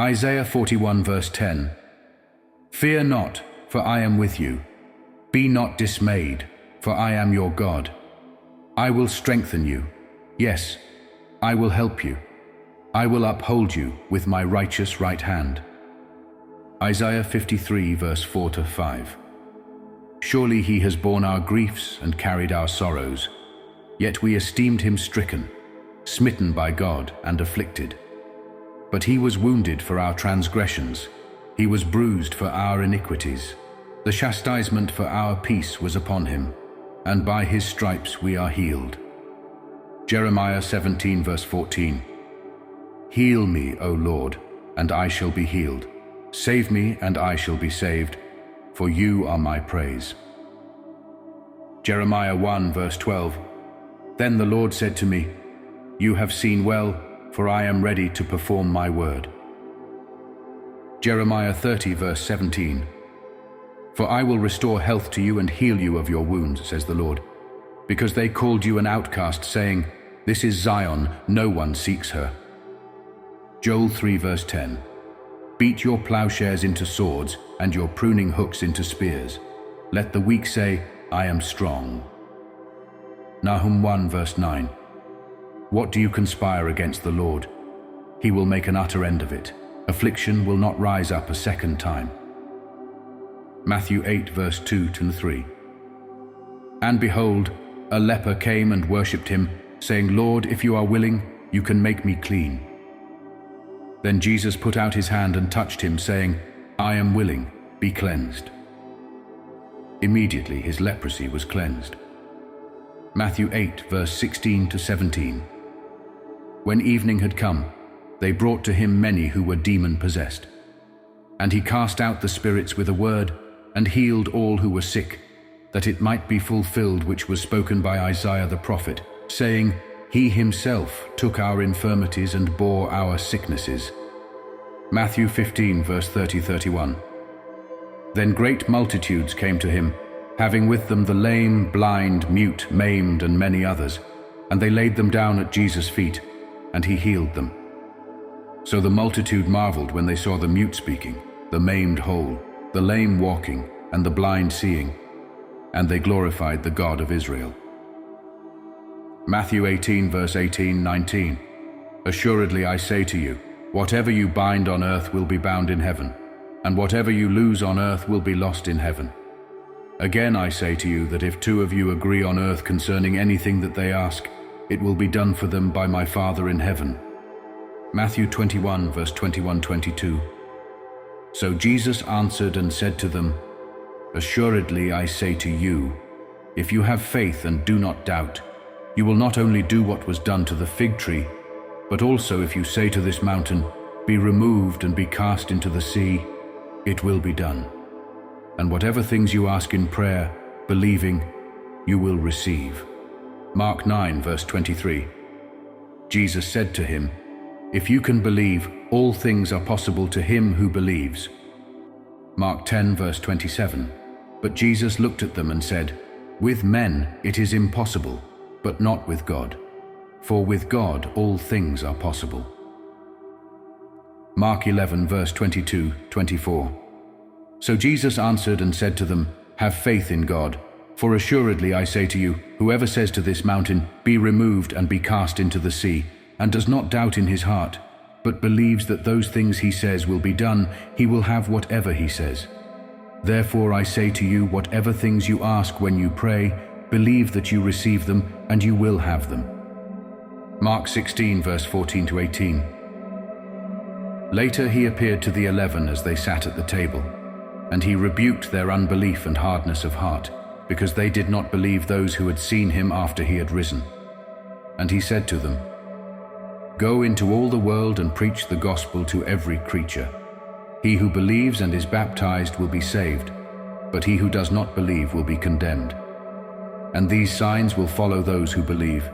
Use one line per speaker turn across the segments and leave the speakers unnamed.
Isaiah 41 verse 10. Fear not, for I am with you. Be not dismayed, for I am your God. I will strengthen you. Yes, I will help you. I will uphold you with my righteous right hand. Isaiah 53 verse 4 to 5. Surely he has borne our griefs and carried our sorrows, yet we esteemed him stricken, smitten by God and afflicted. But he was wounded for our transgressions, he was bruised for our iniquities. The chastisement for our peace was upon him, and by his stripes we are healed. Jeremiah 17 verse 14. Heal me, O Lord, and I shall be healed. Save me, and I shall be saved, for you are my praise. Jeremiah 1 verse 12. Then the Lord said to me, You have seen well, for I am ready to perform my word. Jeremiah 30 verse 17. For I will restore health to you and heal you of your wounds, says the Lord, because they called you an outcast, saying, This is Zion, no one seeks her. Joel 3 verse 10. Beat your plowshares into swords and your pruning hooks into spears. Let the weak say, I am strong. Nahum 1 verse 9. What do you conspire against the Lord? He will make an utter end of it. Affliction will not rise up a second time. Matthew 8 verse 2 to 3. And behold, a leper came and worshipped him, saying, Lord, if you are willing, you can make me clean. Then Jesus put out his hand and touched him, saying, I am willing, be cleansed. Immediately his leprosy was cleansed. Matthew 8 verse 16 to 17. When evening had come, they brought to him many who were demon-possessed. And he cast out the spirits with a word, and healed all who were sick, that it might be fulfilled which was spoken by Isaiah the prophet, saying, He himself took our infirmities and bore our sicknesses. Matthew 15 verse 30-31. Then great multitudes came to him, having with them the lame, blind, mute, maimed, and many others, and they laid them down at Jesus' feet, and he healed them. So the multitude marveled when they saw the mute speaking, the maimed whole, the lame walking, and the blind seeing, and they glorified the God of Israel. Matthew 18 verse 18-19. Assuredly I say to you, whatever you bind on earth will be bound in heaven, and whatever you loose on earth will be lost in heaven. Again I say to you that if two of you agree on earth concerning anything that they ask, it will be done for them by my Father in heaven. Matthew 21 verse 21-22. So Jesus answered and said to them, Assuredly I say to you, if you have faith and do not doubt, you will not only do what was done to the fig tree, but also if you say to this mountain, Be removed and be cast into the sea, it will be done. And whatever things you ask in prayer, believing, you will receive. Mark 9 verse 23. Jesus said to him, If you can believe, all things are possible to him who believes. Mark 10 verse 27. But Jesus looked at them and said, With men it is impossible, but not with God. For with God all things are possible. Mark 11 verse 22-24. So Jesus answered and said to them, Have faith in God. For assuredly I say to you, whoever says to this mountain, Be removed and be cast into the sea, and does not doubt in his heart, but believes that those things he says will be done, he will have whatever he says. Therefore I say to you, whatever things you ask when you pray, believe that you receive them, and you will have them. Mark 16 verse 14-18. Later he appeared to the 11 as they sat at the table, and he rebuked their unbelief and hardness of heart, because they did not believe those who had seen him after he had risen. And he said to them, Go into all the world and preach the gospel to every creature. He who believes and is baptized will be saved, but he who does not believe will be condemned. And these signs will follow those who believe.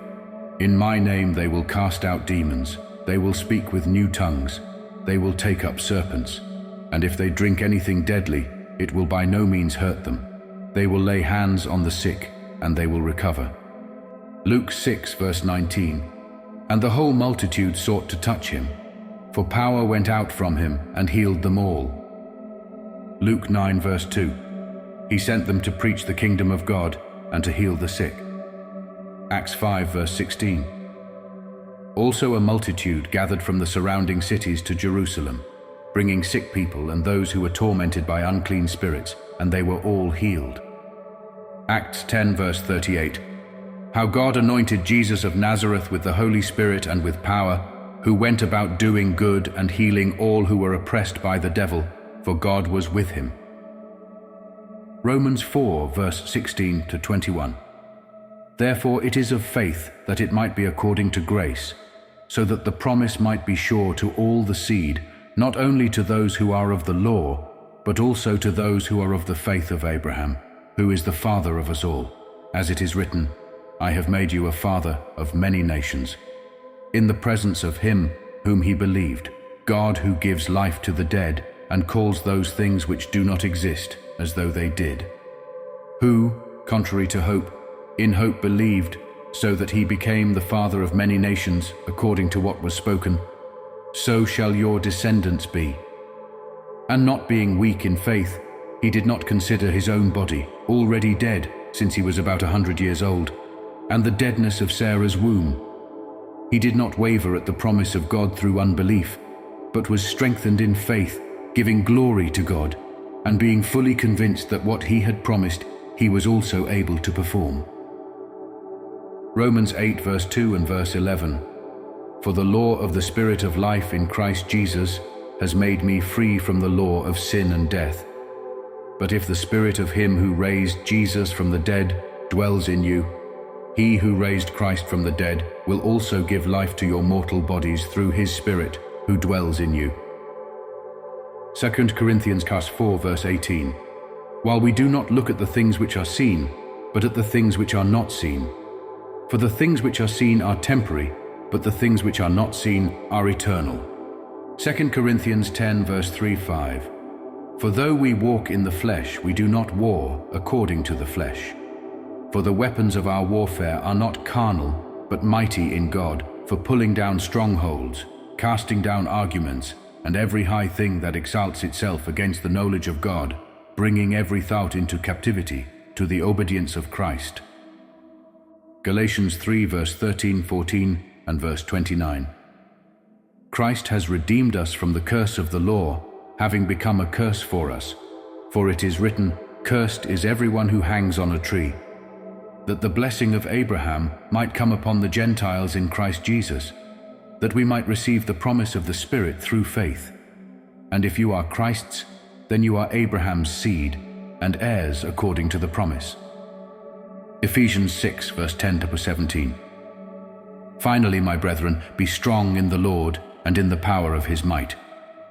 In my name they will cast out demons, they will speak with new tongues, they will take up serpents, and if they drink anything deadly, it will by no means hurt them. They will lay hands on the sick, and they will recover. Luke 6 verse 19. And the whole multitude sought to touch him, for power went out from him and healed them all. Luke 9 verse 2. He sent them to preach the kingdom of God and to heal the sick. Acts 5 verse 16. Also a multitude gathered from the surrounding cities to Jerusalem, bringing sick people and those who were tormented by unclean spirits, and they were all healed. Acts 10 verse 38. How God anointed Jesus of Nazareth with the Holy Spirit and with power, who went about doing good and healing all who were oppressed by the devil, for God was with him. Romans 4 verse 16 to 21. Therefore it is of faith that it might be according to grace, so that the promise might be sure to all the seed, not only to those who are of the law, but also to those who are of the faith of Abraham, who is the father of us all. As it is written, I have made you a father of many nations, in the presence of him whom he believed, God who gives life to the dead and calls those things which do not exist as though they did. Who, contrary to hope, in hope believed, so that he became the father of many nations, according to what was spoken, so shall your descendants be. And not being weak in faith, he did not consider his own body already dead, since he was about 100 years old, and the deadness of Sarah's womb. He did not waver at the promise of God through unbelief, but was strengthened in faith, giving glory to God, and being fully convinced that what he had promised, he was also able to perform. Romans 8 verse 2 and verse 11. For the law of the Spirit of life in Christ Jesus has made me free from the law of sin and death. But if the Spirit of him who raised Jesus from the dead dwells in you, he who raised Christ from the dead will also give life to your mortal bodies through his Spirit who dwells in you. 2 Corinthians 4 verse 18. While we do not look at the things which are seen, but at the things which are not seen. For the things which are seen are temporary, but the things which are not seen are eternal. 2 Corinthians 10 verse 3-5. For though we walk in the flesh, we do not war according to the flesh. For the weapons of our warfare are not carnal, but mighty in God, for pulling down strongholds, casting down arguments, and every high thing that exalts itself against the knowledge of God, bringing every thought into captivity to the obedience of Christ. Galatians 3 verse 13, 14, and verse 29. Christ has redeemed us from the curse of the law, having become a curse for us. For it is written, Cursed is everyone who hangs on a tree, that the blessing of Abraham might come upon the Gentiles in Christ Jesus, that we might receive the promise of the Spirit through faith. And if you are Christ's, then you are Abraham's seed, and heirs according to the promise. Ephesians 6 verse 10 to 17. Finally, my brethren, be strong in the Lord and in the power of his might.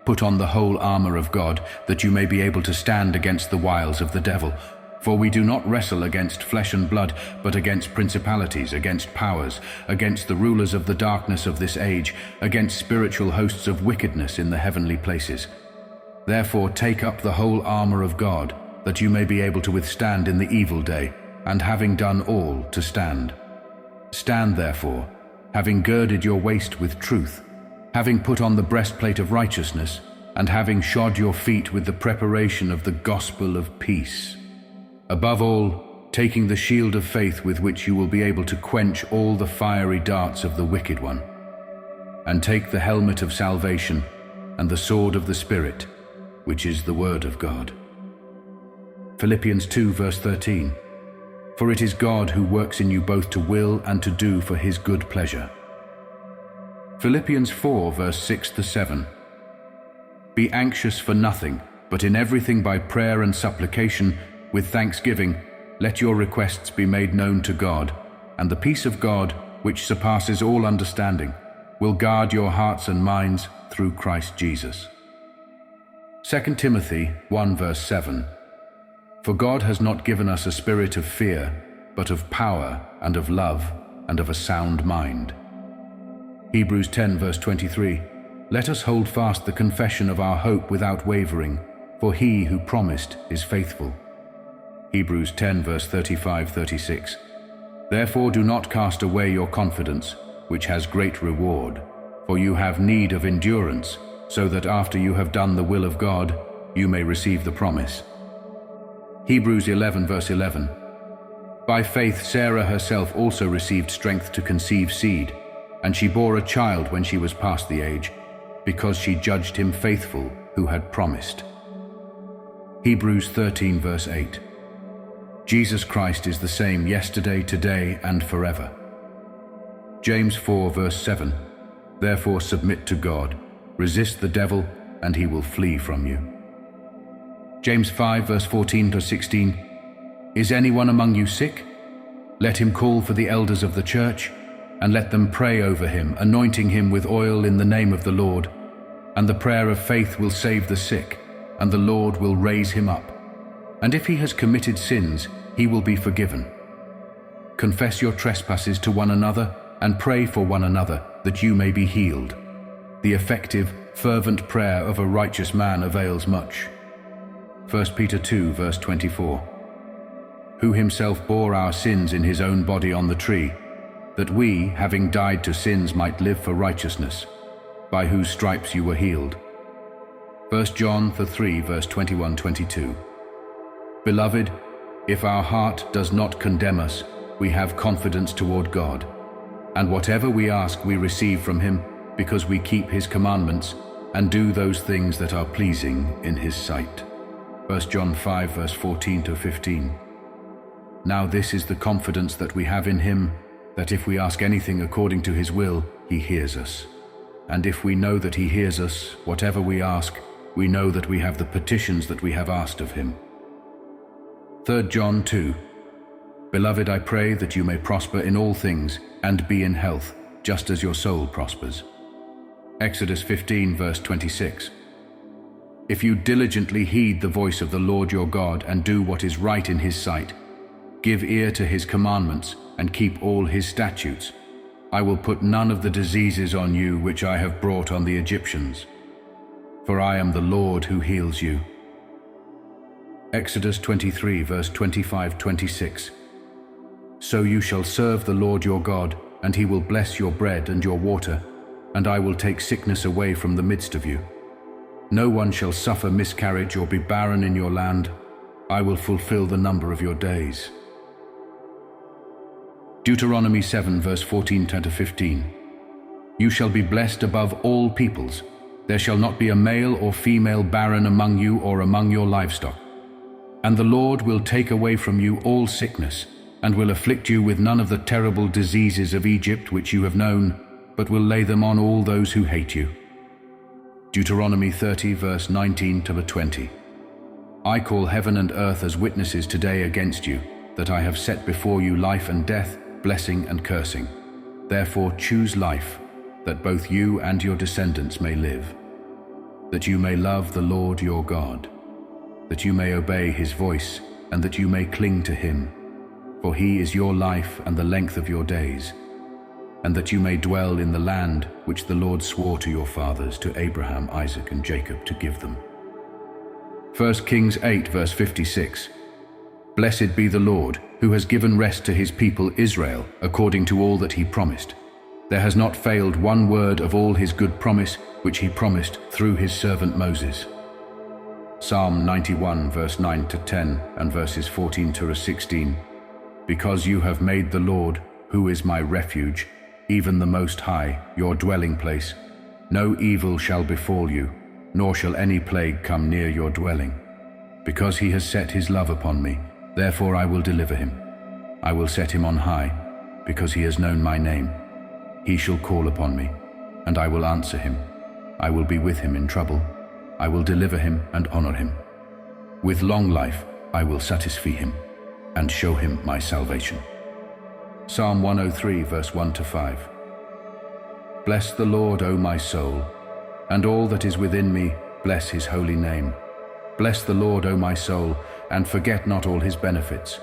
Put on the whole armor of God, that you may be able to stand against the wiles of the devil. For we do not wrestle against flesh and blood, but against principalities, against powers, against the rulers of the darkness of this age, against spiritual hosts of wickedness in the heavenly places. Therefore take up the whole armor of God, that you may be able to withstand in the evil day, and having done all, to stand. Stand therefore, having girded your waist with truth, having put on the breastplate of righteousness, and having shod your feet with the preparation of the gospel of peace. Above all, taking the shield of faith with which you will be able to quench all the fiery darts of the wicked one. And take the helmet of salvation and the sword of the Spirit, which is the word of God. Philippians 2 verse 13. For it is God who works in you both to will and to do for his good pleasure. Philippians 4 verse 6 to 7. Be anxious for nothing, but in everything by prayer and supplication, with thanksgiving, let your requests be made known to God, and the peace of God, which surpasses all understanding, will guard your hearts and minds through Christ Jesus. 2 Timothy 1 verse 7. For God has not given us a spirit of fear, but of power and of love and of a sound mind. Hebrews 10 verse 23. Let us hold fast the confession of our hope without wavering, for he who promised is faithful. Hebrews 10 verse 35-36. Therefore do not cast away your confidence, which has great reward, for you have need of endurance, so that after you have done the will of God, you may receive the promise. Hebrews 11 verse 11. By faith Sarah herself also received strength to conceive seed, and she bore a child when she was past the age, because she judged him faithful who had promised. Hebrews 13 verse 8. Jesus Christ is the same yesterday, today, and forever. James 4 verse 7. Therefore submit to God, resist the devil, and he will flee from you. James 5 verse 14 to 16. Is anyone among you sick? Let him call for the elders of the church, and let them pray over him, anointing him with oil in the name of the Lord. And the prayer of faith will save the sick, and the Lord will raise him up. And if he has committed sins, he will be forgiven. Confess your trespasses to one another, and pray for one another, that you may be healed. The effective, fervent prayer of a righteous man avails much. 1 Peter 2 verse 24. Who himself bore our sins in his own body on the tree, that we, having died to sins, might live for righteousness, by whose stripes you were healed. 1 John 3 verse 21-22. Beloved, if our heart does not condemn us, we have confidence toward God, and whatever we ask we receive from him, because we keep his commandments and do those things that are pleasing in his sight. 1 John 5 verse 14-15. Now this is the confidence that we have in him, that if we ask anything according to his will, he hears us. And if we know that he hears us, whatever we ask, we know that we have the petitions that we have asked of him. 3 John 2. Beloved, I pray that you may prosper in all things and be in health, just as your soul prospers. Exodus 15 verse 26. If you diligently heed the voice of the Lord your God and do what is right in his sight, give ear to his commandments and keep all his statutes, I will put none of the diseases on you which I have brought on the Egyptians. For I am the Lord who heals you. Exodus 23 verse 25-26. So you shall serve the Lord your God, and he will bless your bread and your water, and I will take sickness away from the midst of you. No one shall suffer miscarriage or be barren in your land. I will fulfill the number of your days. Deuteronomy 7 verse 14-15. You shall be blessed above all peoples. There shall not be a male or female barren among you or among your livestock. And the Lord will take away from you all sickness, and will afflict you with none of the terrible diseases of Egypt which you have known, but will lay them on all those who hate you. Deuteronomy 30 verse 19-20. I call heaven and earth as witnesses today against you, that I have set before you life and death, blessing and cursing. Therefore choose life, that both you and your descendants may live, that you may love the Lord your God, that you may obey his voice, and that you may cling to him, for he is your life and the length of your days, and that you may dwell in the land which the Lord swore to your fathers, to Abraham, Isaac, and Jacob, to give them. 1 Kings 8 verse 56. Blessed be the Lord, who has given rest to his people Israel, according to all that he promised. There has not failed one word of all his good promise, which he promised through his servant Moses. Psalm 91 verse 9-10 and verses 14-16. Because you have made the Lord, who is my refuge, even the Most High, your dwelling place, no evil shall befall you, nor shall any plague come near your dwelling. Because he has set his love upon me, therefore I will deliver him. I will set him on high, because he has known my name. He shall call upon me, and I will answer him. I will be with him in trouble. I will deliver him and honor him. With long life I will satisfy him, and show him my salvation. Psalm 103 verse 1-5. Bless the Lord, O my soul, and all that is within me, bless his holy name. Bless the Lord, O my soul, and forget not all his benefits,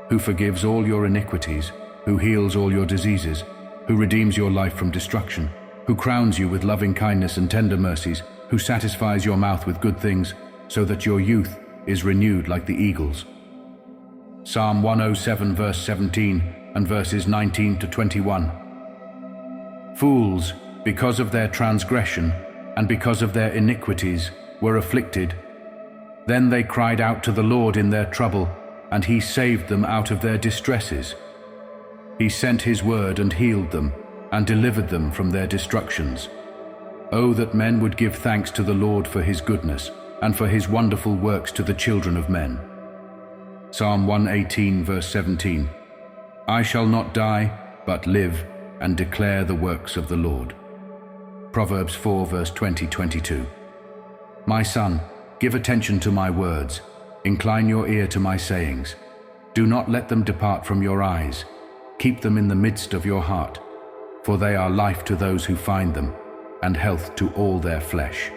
who forgives all your iniquities, who heals all your diseases, who redeems your life from destruction, who crowns you with loving kindness and tender mercies, who satisfies your mouth with good things, so that your youth is renewed like the eagles. Psalm 107 verse 17 and verses 19-21. Fools, because of their transgression and because of their iniquities, were afflicted. Then they cried out to the Lord in their trouble, and he saved them out of their distresses. He sent his word and healed them, and delivered them from their destructions. Oh, that men would give thanks to the Lord for his goodness, and for his wonderful works to the children of men. Psalm 118, verse 17. I shall not die, but live, and declare the works of the Lord. Proverbs 4, verse 20-22. My son, give attention to my words, incline your ear to my sayings. Do not let them depart from your eyes. Keep them in the midst of your heart, for they are life to those who find them, and health to all their flesh.